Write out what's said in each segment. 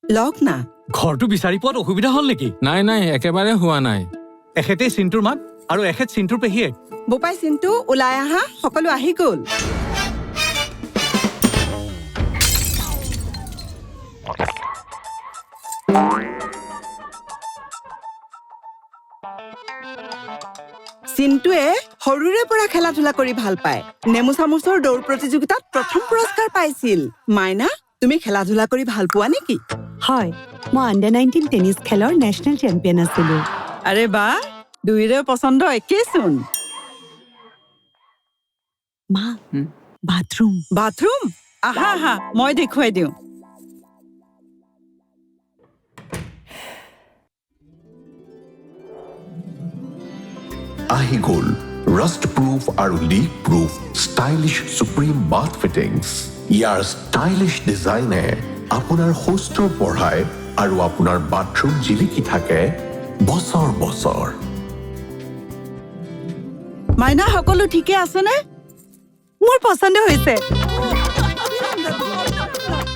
লওক না ঘৰটো বিচাৰি পোৱাত অসুবিধা হ'ল নেকি? নাই একেবাৰে হোৱা নাই। এখেতেই চিন্টুৰ মাক আৰু এখেত চিন্টুৰ পেহীয়েক। বোপাই চিন্তু ওলাই আহা, সকলো আহি গ'ল। চিন্টুৱে সৰুৰে পৰা খেলা ধূলা কৰি ভাল পায়। নেমু চামুচৰ দৌৰ প্ৰতিযোগিতাত প্ৰথম পুৰস্কাৰ পাইছিল। মাইনা, তুমি খেলা ধূলা কৰি ভাল পোৱা নেকি? হয়, মই আণ্ডাৰ-19 টেনিছ খেলৰ নেশ্যনেল চেম্পিয়ন আছিলো। আৰে বা, দুয়োৰে পচন্দ একেইচোন। মা, বাথৰুম। বাথৰুম? আহা আহা, মই দেখুৱাই দিওঁ। আহি গ'ল ৰাষ্ট প্ৰুফ আৰু leak proof stylish supreme bath fittings. ইয়াৰ ষ্টাইলিছ ডিজাইনে আপোনাৰ শৌচটো বঢ়ায় আৰু আপোনাৰ বাথৰুম জিলিকি থাকে বছৰ বছৰ। মাইনা, সকলো ঠিকে আছেনে? মোৰ পচন্দ হৈছে।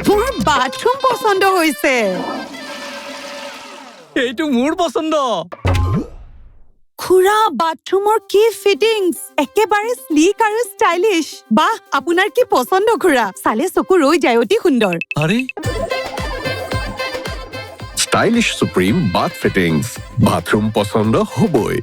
মোৰ বাথৰুম পচন্দ হৈছে। এইটো মোৰ পচন্দ। খুৰা, বাথৰুমৰ কি ফিটিংছ! একেবাৰে স্লিক আৰু ষ্টাইলিছ। বাহ, আপোনাৰ কি পচন্দ খুৰা! চালে চকু ৰৈ যায়, অতি সুন্দৰ। আৰে stylish supreme bath fittings, bathroom পচন্দ হ'বই।